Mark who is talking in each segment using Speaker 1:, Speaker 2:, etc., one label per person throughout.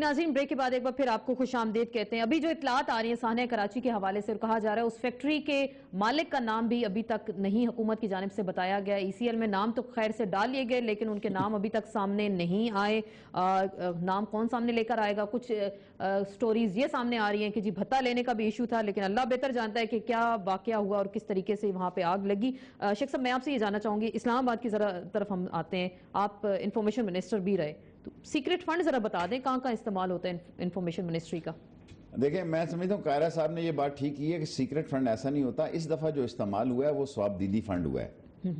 Speaker 1: ناظرین بریک کے بعد ایک بار پھر آپ کو خوش آمدید کہتے ہیں. ابھی جو اطلاعات آ رہی ہیں سانحہ کراچی کے حوالے سے، اور کہا جا رہا ہے اس فیکٹری کے مالک کا نام بھی ابھی تک نہیں حکومت کی جانب سے بتایا گیا. ECL میں نام تو خیر سے ڈال لیے گئے لیکن ان کے نام ابھی تک سامنے نہیں آئے. نام کون سامنے لے کر آئے گا؟ کچھ سٹوریز یہ سامنے آ رہی ہیں کہ جی بھتہ لینے کا بھی ایشو تھا، لیکن اللہ بہتر جانتا ہے کہ کیا واقعہ ہوا اور کس طریقے سے وہاں پہ آگ لگی. شیخ صاحب میں آپ سے یہ جاننا چاہوں گی، اسلام آباد کی طرف ہم آتے ہیں، آپ انفارمیشن منسٹر بھی رہے، تو سیکرٹ فنڈ ذرا بتا دیں کہاں کا استعمال ہوتا ہے انفارمیشن منسٹری کا؟
Speaker 2: دیکھیں میں سمجھتا ہوں قائرہ صاحب نے یہ بات ٹھیک کی ہے کہ سیکرٹ فنڈ ایسا نہیں ہوتا. اس دفعہ جو استعمال ہوا ہے وہ ثواب دیدی فنڈ ہوا ہے،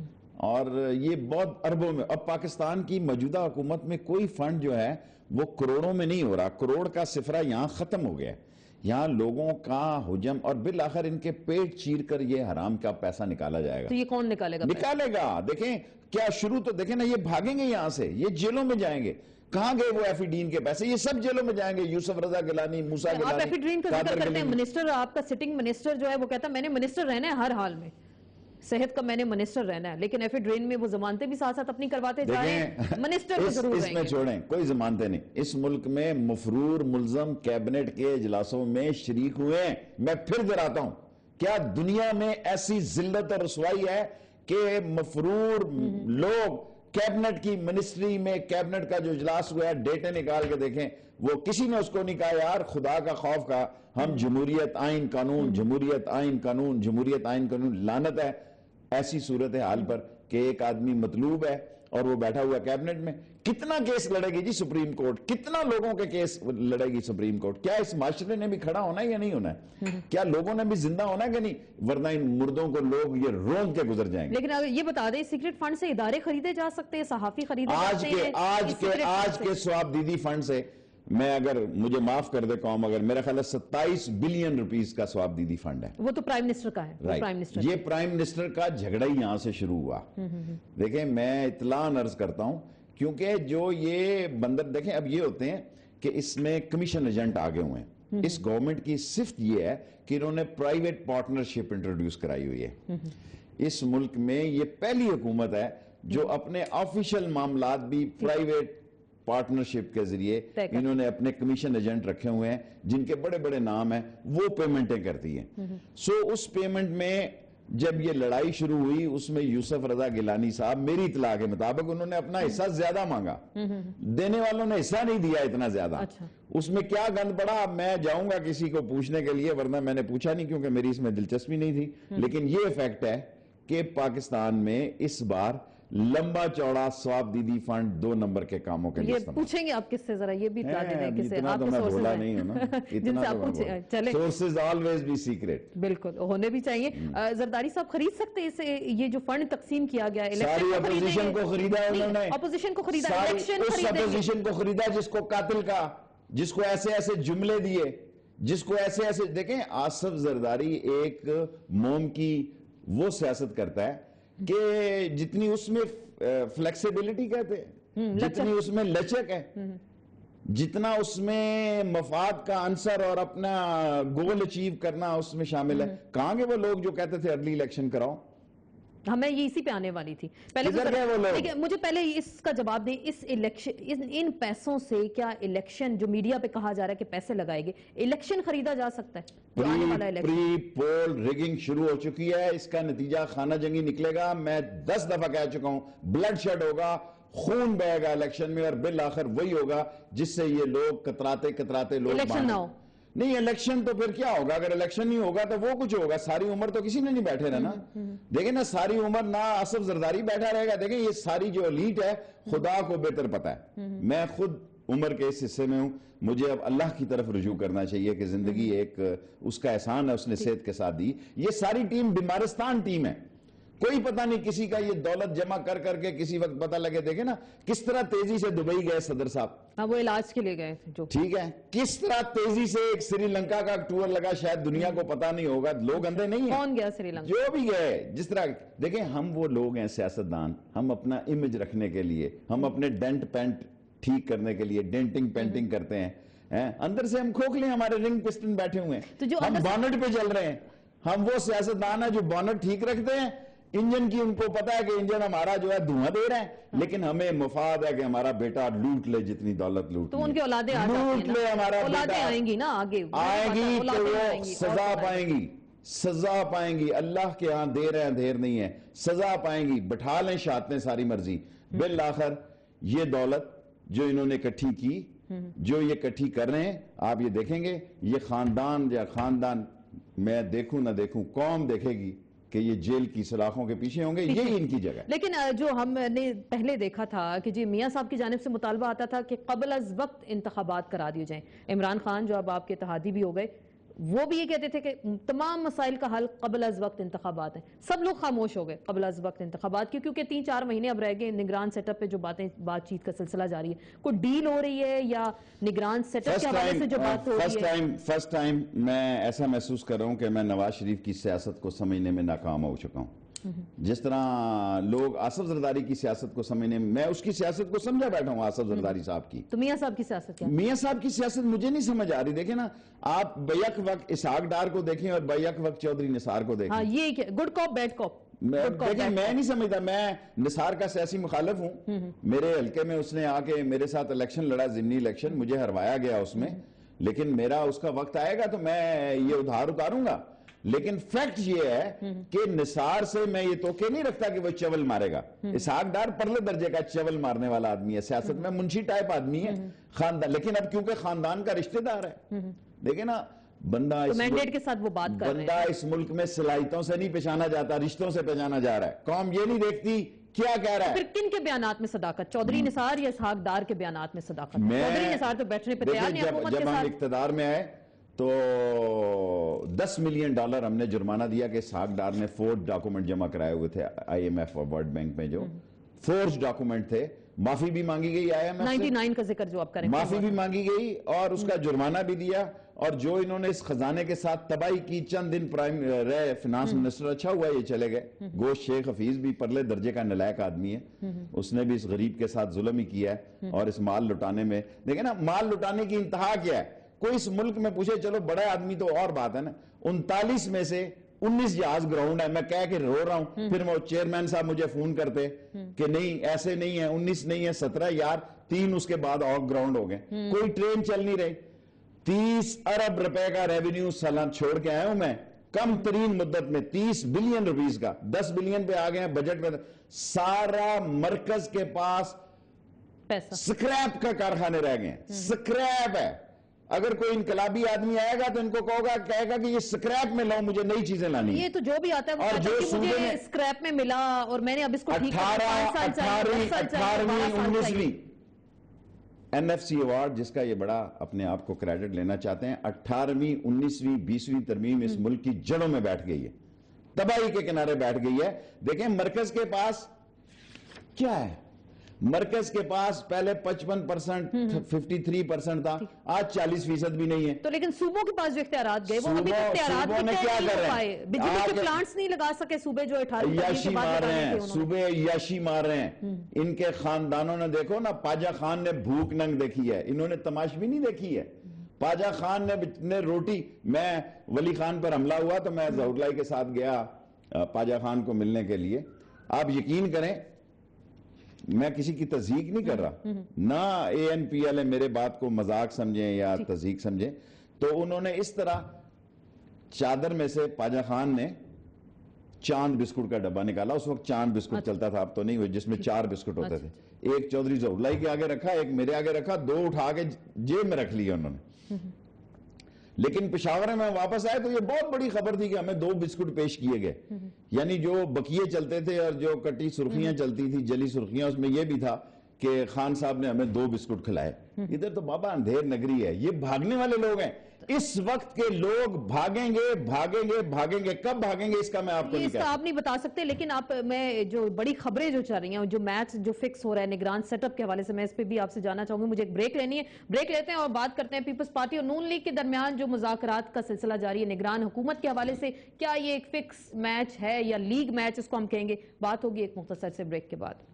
Speaker 2: اور یہ بہت اربوں میں. اب پاکستان کی موجودہ حکومت میں کوئی فنڈ جو ہے وہ کروڑوں میں نہیں ہو رہا. کروڑ کا صفرہ یہاں ختم ہو گیا ہے. یہاں لوگوں کا حجم، اور بالآخر ان کے پیٹ چیر کر یہ حرام کا پیسہ نکالا جائے گا.
Speaker 1: تو یہ کون نکالے گا؟
Speaker 2: نکالے گا. دیکھیں کیا شروع تو دیکھیں نا، یہ بھاگیں گے یہاں سے، یہ جیلوں میں جائیں گے. کہاں گئے وہ ایفی ڈین کے پیسے؟ یہ سب جیلوں میں جائیں گے. یوسف رضا گیلانی، موسیٰ گیلانی.
Speaker 1: آپ ایفی ڈین کا ذکر کرتے ہیں، منسٹر آپ کا سٹنگ منسٹر جو ہے وہ کہتا ہے میں نے منسٹر رہنا ہے ہر حال میں، صحت کا میں نے منسٹر رہنا ہے، لیکن ایفی ڈرین میں وہ ضمانتیں بھی ساتھ ساتھ اپنی کرواتے جا رہے ہیں. منسٹر تو ضرور
Speaker 2: اس میں چھوڑیں، کوئی ضمانتیں نہیں. اس ملک میں مفرور ملزم کیبنٹ کے اجلاسوں میں شریک ہوئے ہیں. میں پھر دہراتا ہوں، کیا دنیا میں ایسی ذلت اور رسوائی ہے کہ مفرور لوگ کیبنٹ کی منسٹری میں، کیبنٹ کا جو اجلاس ہوا ہے ڈیٹے نکال کے دیکھیں، وہ کسی نے اس کو نہیں کہا یار خدا کا خوف کا ہم جمہوریت آئین قانون، جمہوریت آئین قانون، جمہوریت آئین قانون. لعنت ہے ایسی صورتحال پر کہ ایک آدمی مطلوب ہے اور وہ بیٹھا ہوا کیبنٹ میں. کتنا کیس لڑے گی جی سپریم کورٹ؟ کتنا لوگوں کے کیس لڑے گی سپریم کورٹ؟ کیا اس معاشرے نے بھی کھڑا ہونا ہے یا نہیں ہونا ہے؟ کیا لوگوں نے بھی زندہ ہونا ہے کہ نہیں؟ ورنہ ان مردوں کو لوگ یہ رونگ کے گزر جائیں گے.
Speaker 1: لیکن یہ بتا دیں سیکرٹ فنڈ سے ادارے خریدے جا سکتے ہیں، صحافی خریدے جاتے ہیں
Speaker 2: آج کے ثواب دیدی فنڈ سے؟ میں اگر مجھے معاف کر دے قوم، اگر میرا خیال ہے 27 بلین روپیز کا ثواب دیدی فنڈ ہے.
Speaker 1: وہ تو پرائم منسٹر کا ہے.
Speaker 2: یہ پرائم منسٹر کا جھگڑا ہی یہاں سے شروع ہوا. دیکھیں میں اطلاع عرض کرتا ہوں، کیونکہ جو یہ بندر دیکھیں اب یہ ہوتے ہیں کہ اس میں کمیشن ایجنٹ آگے ہوئے ہیں. اس گورنمنٹ کی صفت یہ ہے کہ انہوں نے پرائیویٹ پارٹنرشپ انٹروڈیوس کرائی ہوئی ہے. اس ملک میں یہ پہلی حکومت ہے جو اپنے آفیشیل معاملات بھی پرائیویٹ پارٹنرشپ کے ذریعے انہوں نے اپنے کمیشن ایجنٹ رکھے ہوئے ہیں جن کے بڑے بڑے نام ہیں، وہ پیمنٹیں کرتی ہیں. اس پیمنٹ میں جب یہ لڑائی شروع ہوئی اس میں یوسف رضا گیلانی صاحب میری اطلاع کے مطابق انہوں نے اپنا حصہ زیادہ مانگا، دینے والوں نے حصہ نہیں دیا اتنا زیادہ. اس میں کیا گند پڑا اب میں جاؤں گا کسی کو پوچھنے کے لیے، ورنہ میں نے پوچھا نہیں کیونکہ میری اس میں دلچسپی نہیں تھی. لیکن یہ فیکٹ ہے کہ پاکستان میں اس بار لمبا چوڑا ثواب دیدی فنڈ 2 نمبر کے کاموں کے لیے
Speaker 1: استعمال. پوچھیں گے آپ کس سے، ذرا یہ بھی بتا دیں کس سے
Speaker 2: آپ کے سورسز ہیں جن سے آپ
Speaker 1: پوچھیں.
Speaker 2: سورسز آلویز بی سیکرٹ،
Speaker 1: بالکل ہونے بھی چاہیے. زرداری صاحب خرید سکتے اسے؟ یہ جو فنڈ تقسیم کیا گیا ہے
Speaker 2: ساری اپوزیشن کو خریدا ہے انہوں نے.
Speaker 1: اپوزیشن کو خریدا، الیکشن
Speaker 2: اس اپوزیشن کو خریدا جس کو قاتل کہا، جس کو ایسے ایسے جملے دیے، جس کو ایسے ایسے. دیکھیں آصف زرداری ایک موم کی وہ سیاست کرتا ہے کہ جتنی اس میں فلیکسیبلٹی کہتے ہیں، جتنی اس میں لچک ہے، جتنا اس میں مفاد کا عنصر اور اپنا گول اچیو کرنا اس میں شامل ہے. کہاں گے وہ لوگ جو کہتے تھے ارلی الیکشن کراؤ؟
Speaker 1: ہمیں یہ اسی پہ آنے والی تھی. مجھے پہلے اس کا جواب دیں، اس الیکشن ان پیسوں سے کیا الیکشن جو میڈیا پہ کہا جا رہا ہے کہ پیسے لگائے گے، الیکشن خریدا جا سکتا ہے؟
Speaker 2: پری پول ریگنگ شروع ہو چکی ہے، اس کا نتیجہ خانہ جنگی نکلے گا. میں 10 دفعہ کہہ چکا ہوں، بلڈ شیڈ ہوگا، خون بہے گا الیکشن میں، اور بالآخر وہی ہوگا جس سے یہ لوگ کتراتے لوگ
Speaker 1: الیکشن نہ ہو.
Speaker 2: نہیں الیکشن تو پھر کیا ہوگا؟ اگر الیکشن نہیں ہوگا تو وہ کچھ ہوگا. ساری عمر تو کسی نے نہیں بیٹھے رہنا. دیکھیں نا ساری عمر نہ آصف زرداری بیٹھا رہے گا. دیکھیں یہ ساری جو ایلیٹ ہے خدا کو بہتر پتا ہے. میں خود عمر کے اس حصے میں ہوں، مجھے اب اللہ کی طرف رجوع کرنا چاہیے کہ زندگی ایک اس کا احسان ہے، اس نے صحت کے ساتھ دی. یہ ساری ٹیم بیمارستان ٹیم ہے. کوئی پتہ نہیں کسی کا یہ دولت جمع کر کے کسی وقت پتہ لگے. دیکھیں نا کس طرح تیزی سے دبئی گئے صدر صاحب،
Speaker 1: وہ علاج کے لیے گئے تھے.
Speaker 2: ٹھیک ہے، کس طرح تیزی سے ایک سری لنکا کا ٹور لگا، شاید دنیا کو پتہ نہیں ہوگا. لوگ اندھے نہیں ہیں.
Speaker 1: کون گیا سری لنکا؟
Speaker 2: جو بھی گئے. جس طرح دیکھیں ہم وہ لوگ ہیں سیاستدان، ہم اپنا امیج رکھنے کے لیے، ہم اپنے ڈینٹ پینٹ ٹھیک کرنے کے لیے ڈینٹنگ پینٹنگ کرتے ہیں. اندر سے ہم کھوکھلے، ہمارے رنگ پسٹن بیٹھے ہوئے ہیں، ہم بانٹ پہ چل رہے ہیں. ہم وہ سیاستدان ہیں جو بانٹ ٹھیک رکھتے ہیں. انجن کی ان کو پتا ہے کہ انجن ہمارا جو ہے دھواں دے رہا ہے، لیکن ہمیں مفاد ہے کہ ہمارا بیٹا لوٹ لے جتنی دولت لوٹ
Speaker 1: تو ان کی اولادیں آ
Speaker 2: لوٹ لے، ہمارا
Speaker 1: اولادیں
Speaker 2: بیٹا
Speaker 1: آئیں گی نا آگے،
Speaker 2: آئیں گی تو وہ سزا پائیں گی، سزا پائیں گی، اللہ کے ہاں دیر ہے دیر نہیں ہے، سزا پائیں گی، بٹھا لیں شاطیں ساری مرضی، بالآخر یہ دولت جو انہوں نے اکٹھی کی، جو یہ اکٹھی کر رہے ہیں، آپ یہ دیکھیں گے یہ خاندان یا خاندان، میں دیکھوں نہ دیکھوں، قوم دیکھے گی کہ یہ جیل کی سلاخوں کے پیچھے ہوں گے، یہی ان کی جگہ ہے۔
Speaker 1: لیکن جو ہم نے پہلے دیکھا تھا کہ جی میاں صاحب کی جانب سے مطالبہ آتا تھا کہ قبل از وقت انتخابات کرا دیے جائیں، عمران خان جو اب آپ کے اتحادی بھی ہو گئے وہ بھی یہ کہتے تھے کہ تمام مسائل کا حل قبل از وقت انتخابات ہیں، سب لوگ خاموش ہو گئے قبل از وقت انتخابات کی، کیونکہ 3-4 مہینے اب رہ گئے، نگران سیٹ اپ پہ جو بات چیت کا سلسلہ جاری ہے، کوئی ڈیل ہو رہی ہے یا نگران سیٹ اپ کے حوالے سے جو بات ہو رہی ہے؟
Speaker 2: فرسٹ ٹائم میں ایسا محسوس کر رہا ہوں کہ میں نواز شریف کی سیاست کو سمجھنے میں ناکام ہو چکا ہوں۔ جس طرح لوگ آصف زرداری کی سیاست کو سمجھنے میں اس کی سیاست کو سمجھا بیٹھا ہوں، آصف زرداری صاحب کی۔
Speaker 1: تو میاں صاحب کی سیاست کیا؟
Speaker 2: میاں صاحب کی سیاست مجھے نہیں سمجھ آ رہی، دیکھیں نا آپ بیک وقت اسحاق ڈار کو دیکھیں اور بیک وقت چودھری نثار کو دیکھیں۔
Speaker 1: ہاں یہ گڈ کاپ بیڈ کاپ،
Speaker 2: دیکھیں میں نہیں سمجھتا، میں نثار کا سیاسی مخالف ہوں، میرے حلقے میں اس نے آ کے میرے ساتھ الیکشن لڑا، ضمنی الیکشن، مجھے ہروایا گیا اس میں، لیکن میرا اس کا وقت آئے گا تو میں یہ ادھار اتاروں گا، لیکن فیکٹ یہ ہے کہ نثار سے میں یہ توقع نہیں رکھتا کہ وہ چول مارے گا۔ اسحاق ڈار پرلے درجے کا چول مارنے والا آدمی ہے، سیاست میں منشی ٹائپ آدمی ہے، خاندان، لیکن اب کیونکہ خاندان کا رشتہ دار ہے، دیکھیں نا بندہ
Speaker 1: مینڈیٹ کے ساتھ وہ بات کر رہے ہیں،
Speaker 2: بندہ اس ملک میں صلاحیتوں سے نہیں پہچانا جاتا، رشتوں سے پہچانا جا رہا ہے، قوم یہ نہیں دیکھتی کیا کہہ رہا ہے۔
Speaker 1: پھر کن کے بیانات میں صداقت؟ چودھری نثار یا اسحاق ڈار کے بیانات میں صداقت؟ چودھری نثار تو بیٹھنے پہ تیار نہیں حکومت کے
Speaker 2: جب ہم
Speaker 1: ساتھ۔
Speaker 2: اقتدار میں آئے تو $10 ملین ہم نے جرمانہ دیا کہ اسحاق ڈار نے فورج ڈاکومنٹ جمع کرائے ہوئے تھے IMF اور ورلڈ بینک میں، جو فورج ڈاکومنٹ تھے، معافی بھی مانگی گئی IMF سے،
Speaker 1: 99 کا ذکر جو آپ کریں،
Speaker 2: معافی بھی مانگی گئی اور اس کا جرمانہ بھی دیا، اور جو انہوں نے اس خزانے کے ساتھ تباہی کی، چند دن رہے فنانس منسٹر، اچھا ہوا یہ چلے گئے۔ گوشت شیخ حفیظ بھی پرلے درجے کا نلائق آدمی ہے، اس نے بھی اس غریب کے ساتھ ظلم ہی کیا ہے، اور اس مال لٹانے میں دیکھیں نا مال لٹانے کی انتہا کیا ہے، کوئی اس ملک میں پوچھے، چلو بڑا آدمی تو اور بات ہے نا، 39 میں سے 19 جہاز گراؤنڈ ہے، میں کہہ کے رو رہا ہوں، پھر وہ چیئرمین صاحب مجھے فون کرتے کہ نہیں ایسے نہیں ہے، 19 نہیں ہے، 17 یار، 3 اس کے بعد اور گراؤنڈ ہو گئے، کوئی ٹرین چل نہیں رہی۔ 30 ارب روپے کا ریونیو سالانہ چھوڑ کے آیا ہوں میں، کم ترین مدت میں 30 بلین روپیز کا، 10 بلین پہ آ گئے ہیں بجٹ میں، سارا مرکز کے پاس
Speaker 1: پیسہ
Speaker 2: سکریپ کا کارخانے رہ گئے ہیں، سکریپ ہے۔ اگر کوئی انقلابی آدمی آئے گا تو ان کو کہے گا کہ یہ سکریپ میں لاؤ، مجھے نئی چیزیں لانی ہیں۔
Speaker 1: یہ تو جو بھی آتا ہے وہ کہتا ہے کہ مجھے سکریپ میں ملا اور میں نے اب اس کو ٹھیک کرنا، 5 سال چاہیے، 10 سال چاہیے، 12 سال چاہیے۔
Speaker 2: 18ویں NFC ایوارڈ جس کا یہ بڑا اپنے آپ کو کریڈٹ لینا چاہتے ہیں، 18ویں 19ویں 20ویں ترمیم اس ملک کی جڑوں میں بیٹھ گئی ہے، تباہی کے کنارے بیٹھ گئی ہے۔ دیکھیں مرکز کے پاس کیا ہے، مرکز کے پاس پہلے 55%، 53% تھا، آج 40% بھی نہیں ہے۔
Speaker 1: تو لیکن صوبوں کے پاس جو اختیارات گئے وہ ابھی تک اختیارات بھی نہیں ہو پائے، بجلی کے پلانٹس نہیں لگا سکے صوبے جو 18
Speaker 2: یاشی مار رہے ہیں، صوبے یاشی مار رہے ہیں، ان کے خاندانوں نے دیکھو نا، پاجا خان نے بھوک ننگ دیکھی ہے، انہوں نے تماش بھی نہیں دیکھی ہے۔ پاجا خان نے روٹی، میں ولی خان پر حملہ ہوا تو میں ظہور لائی کے ساتھ گیا پاجا خان کو ملنے کے لیے، آپ یقین کریں میں کسی کی تذیق نہیں کر رہا، نہ ANP والے میرے بات کو مذاق سمجھیں یا تذیق سمجھیں، تو انہوں نے اس طرح چادر میں سے پاجا خان نے چاند بسکٹ کا ڈبہ نکالا، اس وقت چاند بسکٹ چلتا تھا، اب تو نہیں ہوئی، جس میں 4 بسکٹ ہوتے تھے، ایک چودھری ظہور لائی کے آگے رکھا، ایک میرے آگے رکھا، 2 اٹھا کے جیب میں رکھ لیا انہوں نے۔ لیکن پشاور میں واپس آئے تو یہ بہت بڑی خبر تھی کہ ہمیں 2 بسکٹ پیش کیے گئے، یعنی جو بقیے چلتے تھے اور جو کٹی سرخیاں چلتی تھی، جلی سرخیاں، اس میں یہ بھی تھا کہ خان صاحب نے ہمیں 2 بسکٹ کھلائے۔ ادھر تو بابا اندھیر نگری ہے، یہ بھاگنے والے لوگ ہیں، اس وقت کے لوگ بھاگیں گے بھاگیں گے بھاگیں گے، کب بھاگیں گے اس کا میں آپ کو نہیں
Speaker 1: اس کا آپ نہیں بتا سکتے، لیکن میں جو بڑی خبریں جو چل رہی ہیں، جو میچ جو فکس ہو رہا ہے نگران سیٹ اپ کے حوالے سے، میں اس پہ بھی آپ سے جاننا چاہوں گی، مجھے ایک بریک لینی ہے، بریک لیتے ہیں اور بات کرتے ہیں پیپلز پارٹی اور نون لیگ کے درمیان جو مذاکرات کا سلسلہ جاری ہے نگران حکومت کے حوالے سے، کیا یہ ایک فکس میچ ہے یا لیگ میچ اس کو ہم کہیں گے، بات ہوگی ایک مختصر سے بریک کے بعد۔